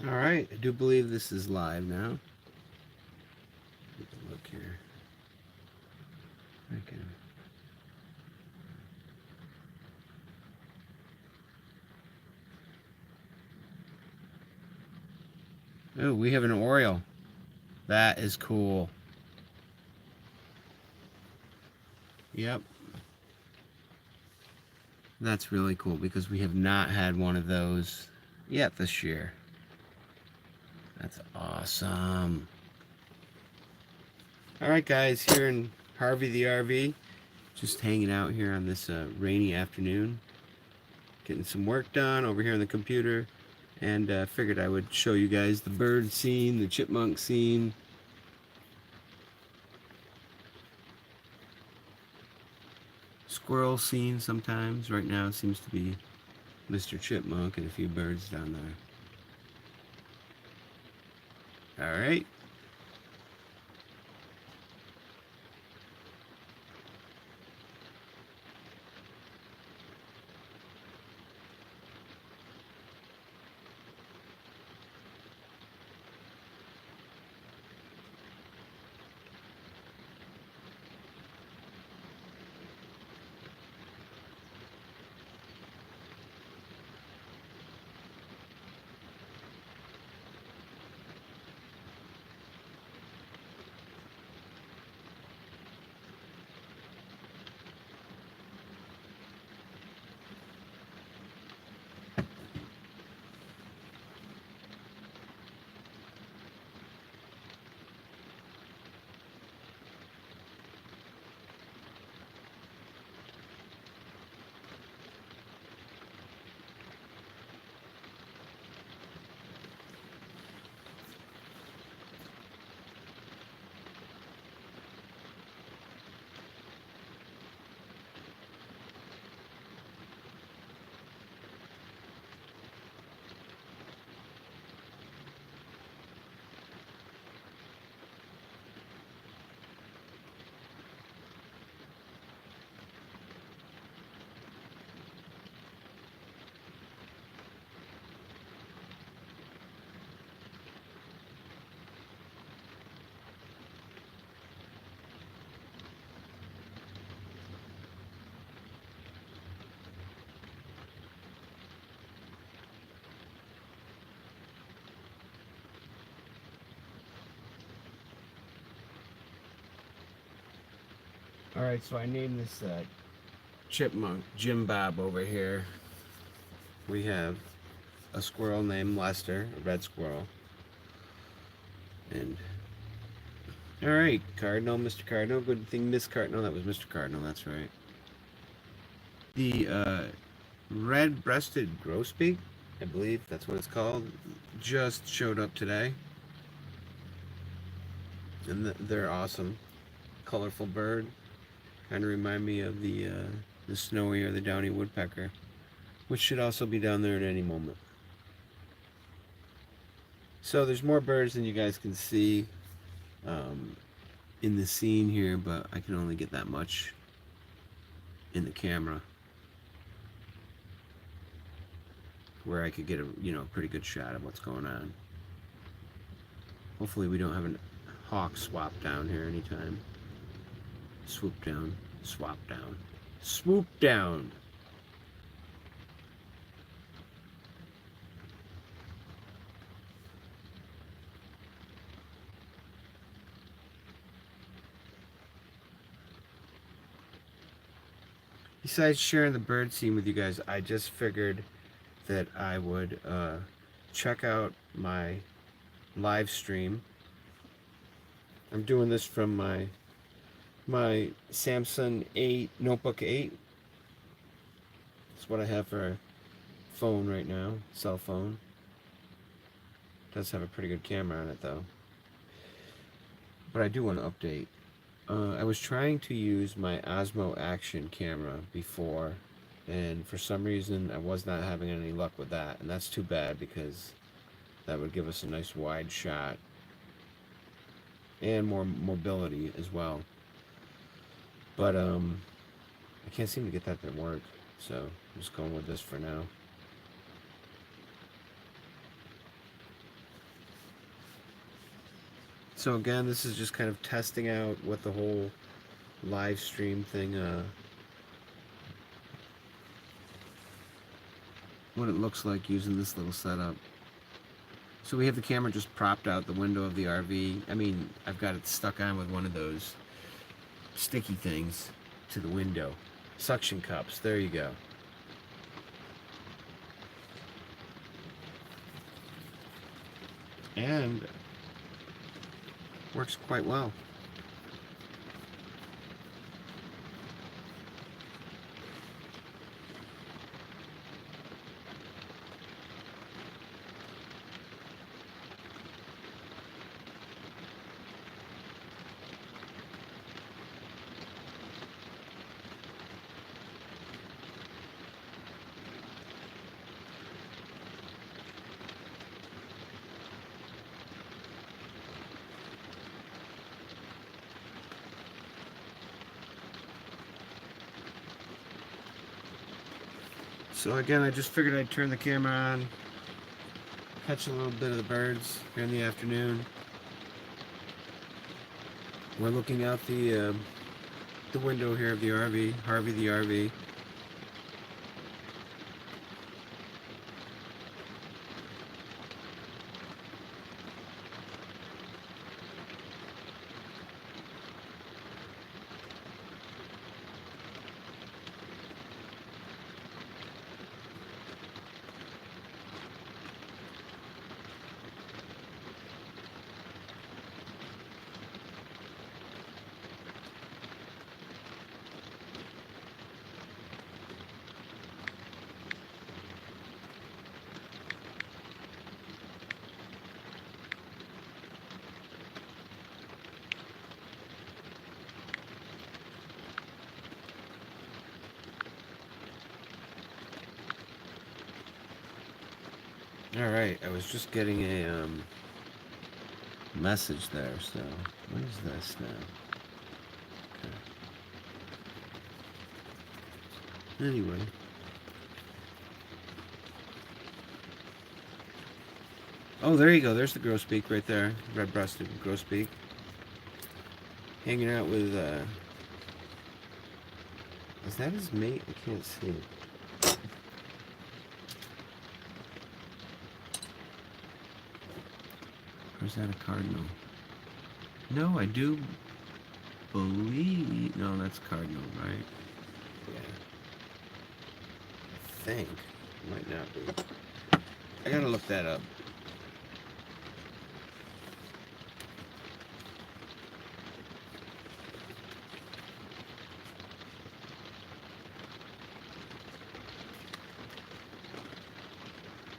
All right, I do believe this is live now. Take a look here. Okay. Oh, we have an Oriole. That is cool. Yep, that's really cool because we have not had one of those yet this year. That's awesome. All right, guys, here in Harvey the RV, just hanging out here on this rainy afternoon, getting some work done over here on the computer, and figured I would show you guys the bird scene, the chipmunk scene. Squirrel scene sometimes. Right now it seems to be Mr. Chipmunk and a few birds down there. All right. All right, so I named this chipmunk Jim Bob over here. We have a squirrel named Lester, a red squirrel. And all right, Cardinal, Mr. Cardinal. Good thing, Miss Cardinal. That was Mr. Cardinal. That's right. The red-breasted grosbeak, I believe that's what it's called, just showed up today, and they're awesome. Colorful bird, kind of remind me of the snowy or the downy woodpecker, which should also be down there at any moment. So there's more birds than you guys can see um, in the scene here, but I can only get that much in the camera where I could get a pretty good shot of what's going on. Hopefully we don't have a hawk swap down here anytime. Swoop down, swap down, swoop down. Besides sharing the bird scene with you guys, I just figured that I would check out my live stream. I'm doing this from my Samsung 8 Notebook 8. That's what I have for a phone right now, cell phone. It does have a pretty good camera on it though. But I do want to update. I was trying to use my Osmo Action camera before, and for some reason I was not having any luck with that, and that's too bad because that would give us a nice wide shot and more mobility as well. But I can't seem to get that to work, so I'm just going with this for now. So again, this is just kind of testing out what the whole live stream thing, what it looks like using this little setup. So we have the camera just propped out the window of the RV. I mean, I've got it stuck on with one of those sticky things to the window. Suction cups, there you go. And works quite well. So again, I just figured I'd turn the camera on, catch a little bit of the birds here in the afternoon. We're looking out the window here of the RV, Harvey the RV. All right, I was just getting a message there. So what is this now? Okay. Anyway. Oh, there you go. There's the grosbeak right there. Red-breasted grosbeak. Hanging out with, is that his mate? I can't see. Or is that a cardinal? No, I do believe... No, that's cardinal, right? Yeah. I think. Might not be. I gotta look that up.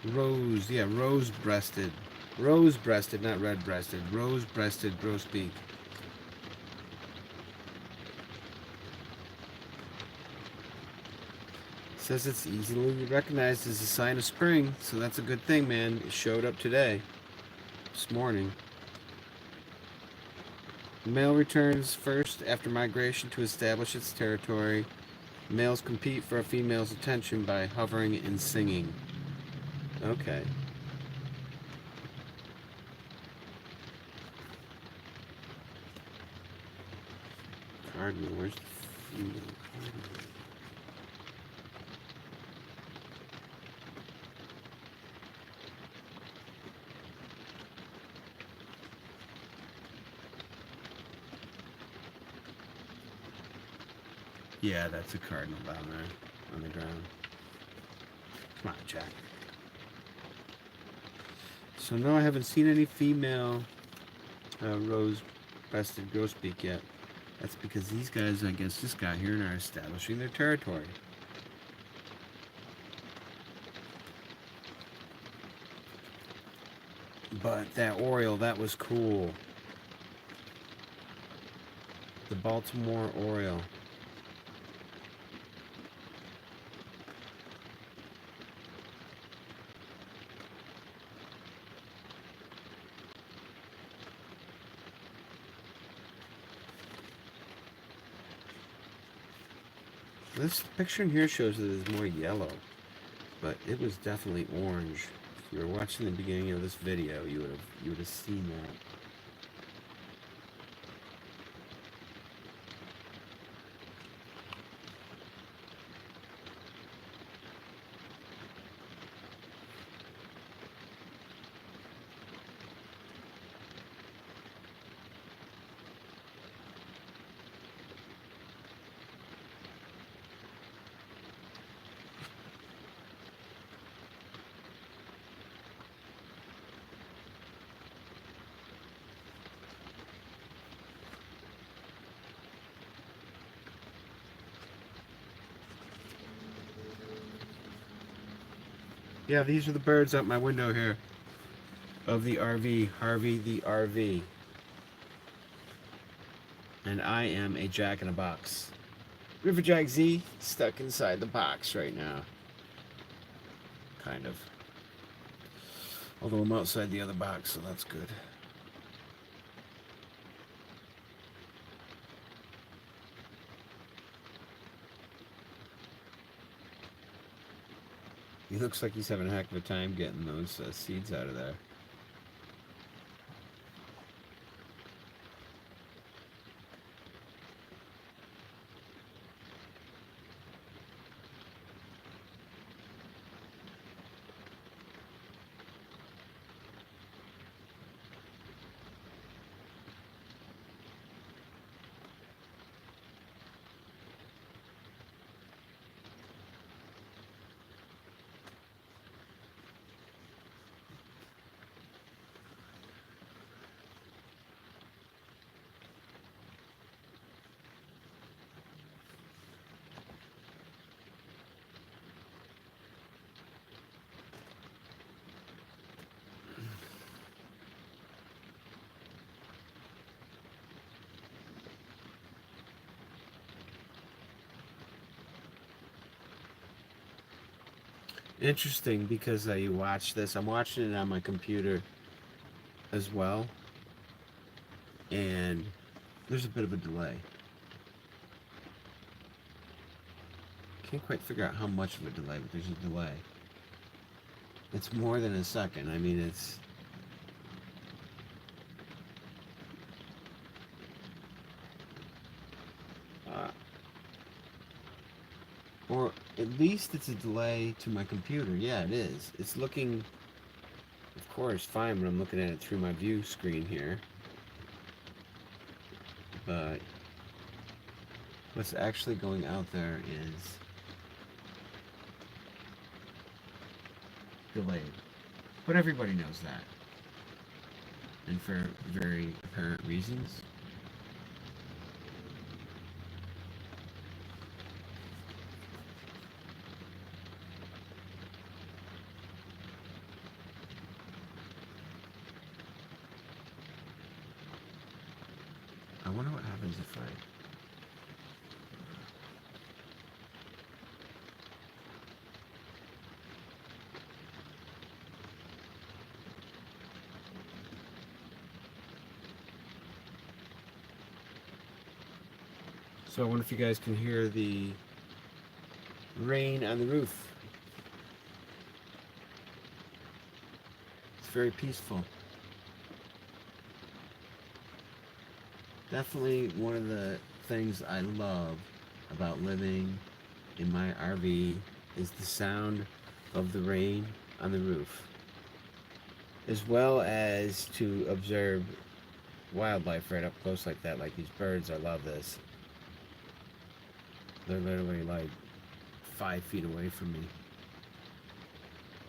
Rose, yeah, rose-breasted. Rose-breasted, not red-breasted. Rose-breasted grosbeak. Says it's easily recognized as a sign of spring, so that's a good thing, man. It showed up today, this morning. The male returns first after migration to establish its territory. Males compete for a female's attention by hovering and singing. Okay. Cardinal, where's the female cardinal? Yeah, that's a cardinal down there on the ground. Come on, Jack. So no, I haven't seen any female rose-breasted grosbeak yet. That's because these guys, I guess, just got here and are establishing their territory. But that Oriole, that was cool. The Baltimore Oriole. This picture in here shows that it's more yellow, but it was definitely orange. If you were watching the beginning of this video, you would have seen that. Yeah, these are the birds out my window here of the RV, Harvey the RV. And I am a jack in a box. Riverjack Z stuck inside the box right now. Kind of. Although I'm outside the other box, so that's good. He looks like he's having a heck of a time getting those seeds out of there. Interesting because you watch this. I'm watching it on my computer as well, and there's a bit of a delay. Can't quite figure out how much of a delay, but there's a delay. It's more than a second. I mean, it's uh, or at least it's a delay to my computer. Yeah, it is. It's looking, of course, fine when I'm looking at it through my view screen here. But what's actually going out there is delayed. But everybody knows that. And for very apparent reasons. I wonder what happens if I... So I wonder if you guys can hear the rain on the roof. It's very peaceful. Definitely one of the things I love about living in my RV is the sound of the rain on the roof, as well as to observe wildlife right up close like that, like these birds. I love this. They're literally like 5 feet away from me.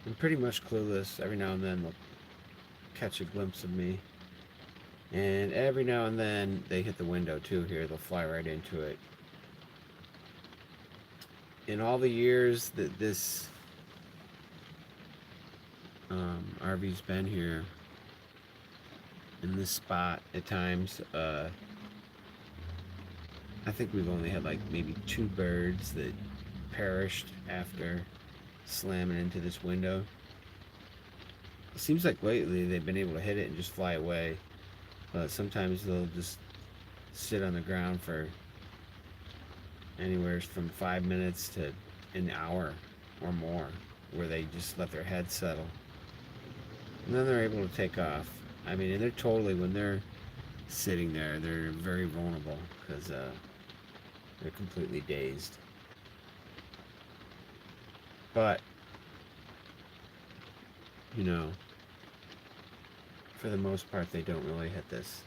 I'm pretty much clueless. Every now and then they'll catch a glimpse of me. And every now and then they hit the window too here. They'll fly right into it. In all the years that this RV's been here, in this spot at times, I think we've only had like maybe 2 birds that perished after slamming into this window. It seems like lately they've been able to hit it and just fly away. But sometimes they'll just sit on the ground for anywhere from 5 minutes to an hour or more, where they just let their head settle. And then they're able to take off. I mean, and they're totally, when they're sitting there, they're very vulnerable because they're completely dazed. But, you know, for the most part, they don't really hit this.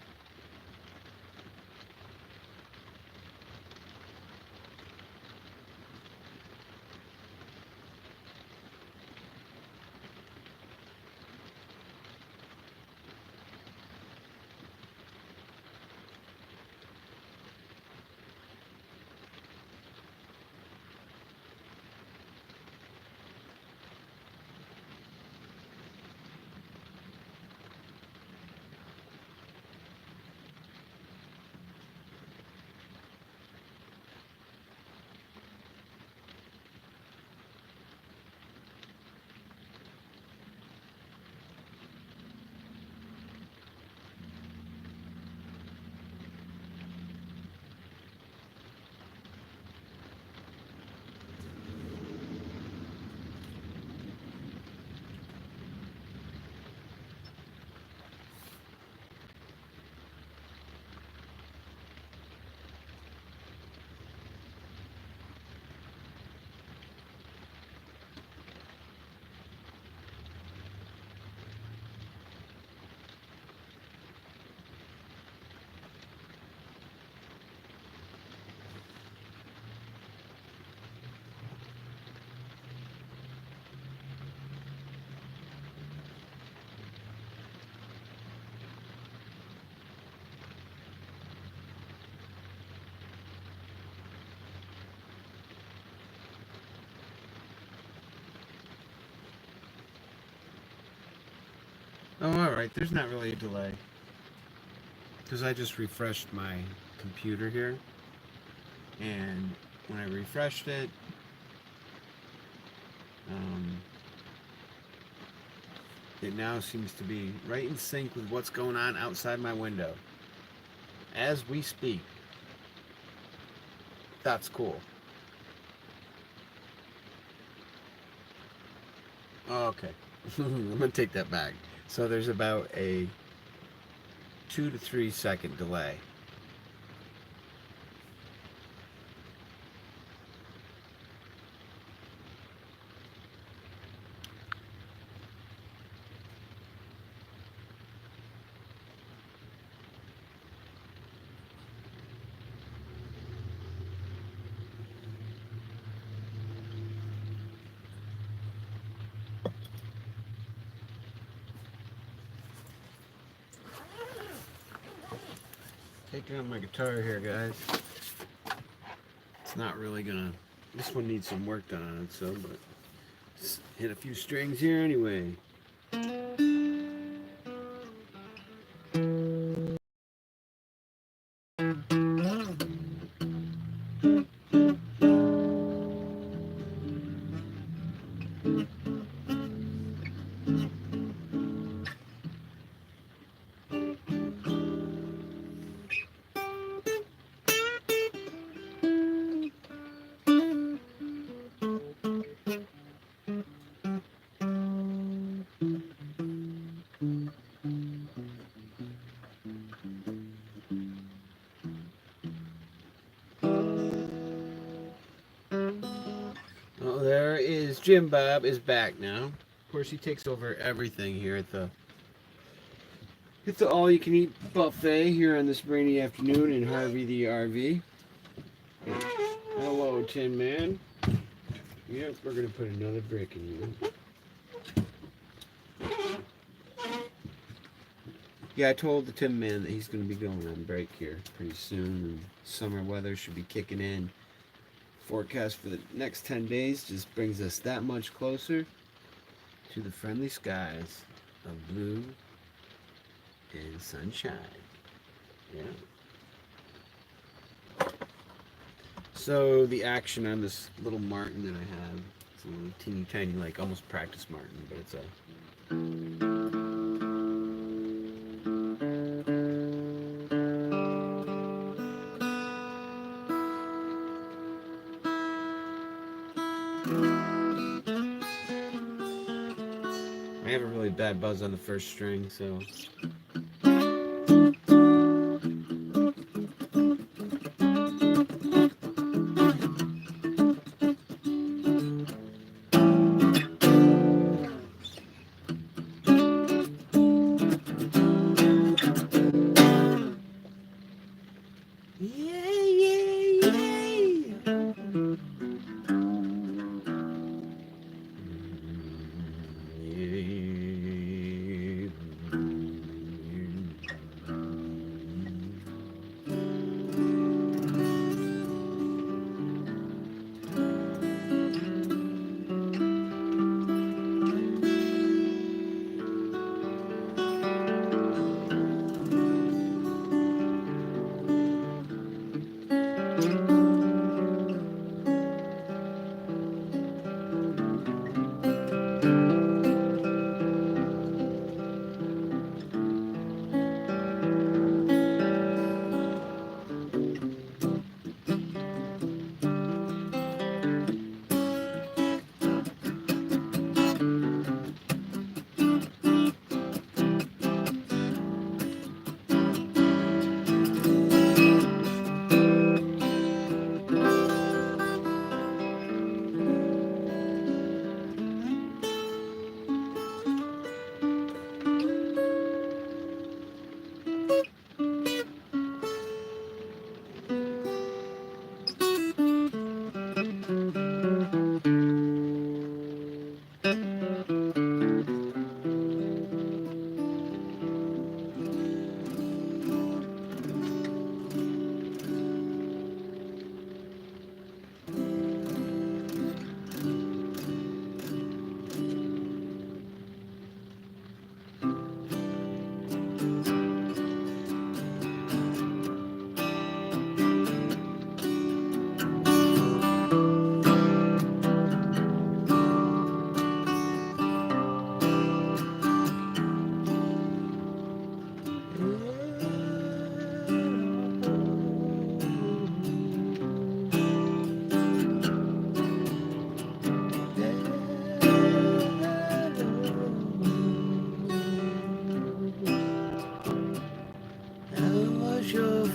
alright. There's not really a delay. Because I just refreshed my computer here. And when I refreshed it, it now seems to be right in sync with what's going on outside my window as we speak. That's cool. Okay. I'm going to take that back. So there's about a 2 to 3 second delay. Taking out my guitar here, guys. It's not really gonna. This one needs some work done on it, so but just hit a few strings here anyway. Oh, there is Jim Bob is back now. Of course, he takes over everything here at the all-you-can-eat buffet here on this rainy afternoon in Harvey the RV. Hello, Tin Man. Yep, we're gonna put another brick in you. Yeah, I told the Tin Man that he's gonna be going on break here pretty soon. And summer weather should be kicking in. Forecast for the next 10 days just brings us that much closer to the friendly skies of blue and sunshine. Yeah. So the action on this little Martin that I have, it's a little teeny tiny, like almost practice Martin, but it's a I have a really bad buzz on the first string, so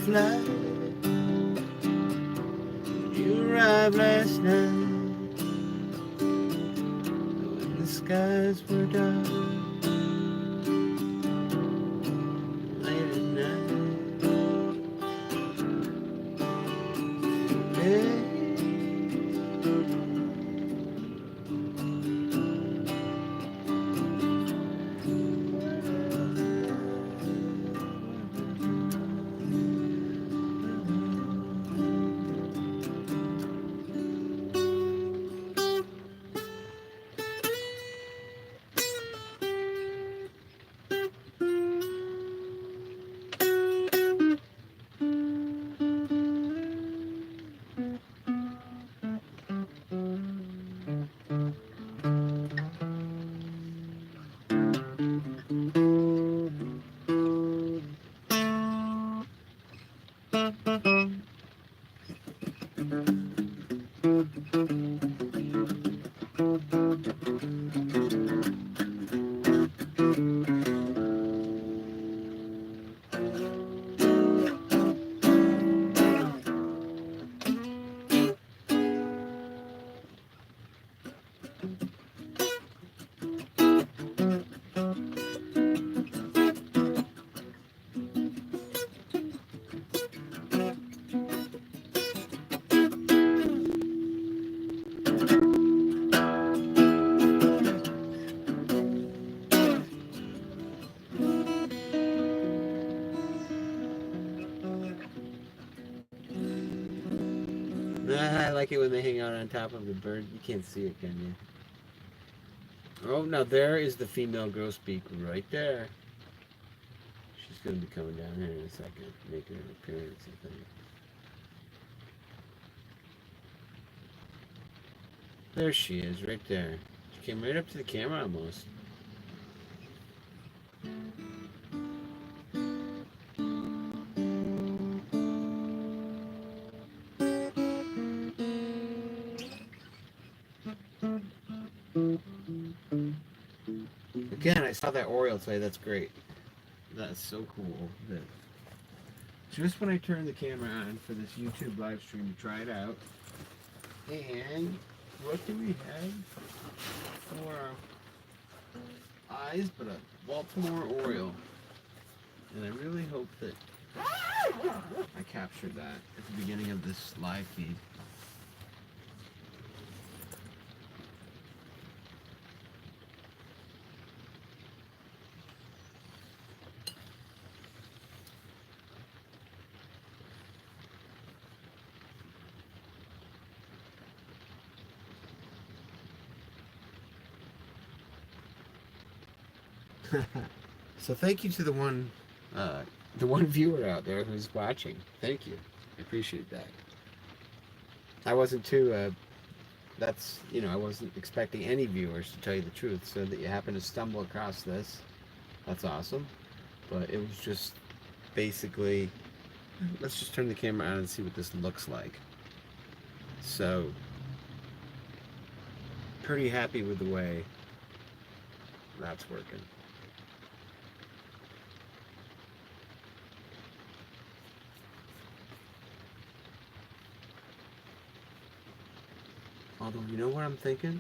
flight. You arrived last night when the skies were dark. Late at night. Hey. I like it when they hang out on top of the bird. You can't see it, can you? Oh, now there is the female grosbeak right there. She's going to be coming down here in a second, making an appearance, I think. There she is, right there. She came right up to the camera almost. Again, I saw that Oriole today. That's great. That's so cool. That just when I turned the camera on for this YouTube live stream to try it out. And what do we have for our eyes but a Baltimore Oriole? And I really hope that I captured that at the beginning of this live feed. So thank you to the one viewer out there who's watching. Thank you. I appreciate that. I wasn't too, I wasn't expecting any viewers, to tell you the truth, so that you happen to stumble across this. That's awesome. But it was just basically, let's just turn the camera on and see what this looks like. So, pretty happy with the way that's working. Although, you know what I'm thinking?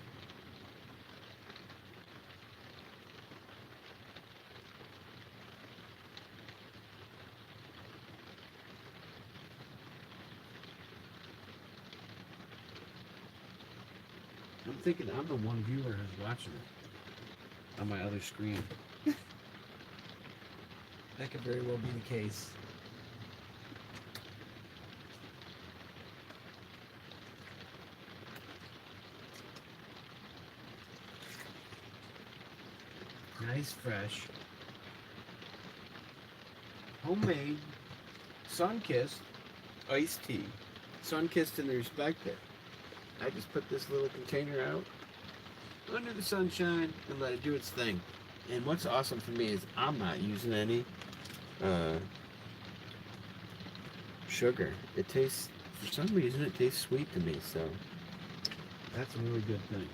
I'm thinking I'm the one viewer who's watching it on my other screen. That could very well be the case. Nice, fresh, homemade, sun-kissed iced tea. Sun-kissed in the respect that I just put this little container out under the sunshine and let it do its thing. And what's awesome for me is I'm not using any sugar. It tastes, for some reason, it tastes sweet to me, so that's a really good thing.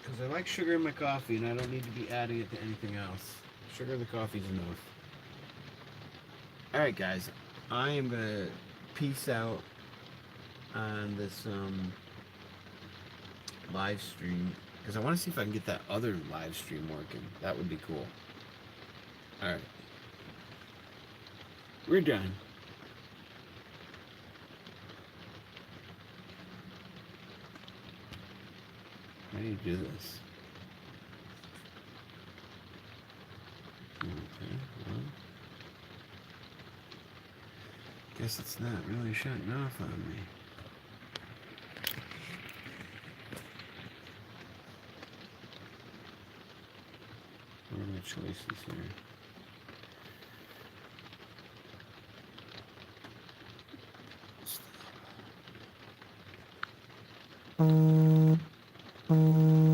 Because I like sugar in my coffee and I don't need to be adding it to anything else. Sugar in the coffee is enough. Alright guys, I am gonna peace out on this live stream because I want to see if I can get that other live stream working. That would be cool. Alright. We're done. How do you do this? Okay, well. Guess it's not really shutting off on me. What are my choices here? Stop.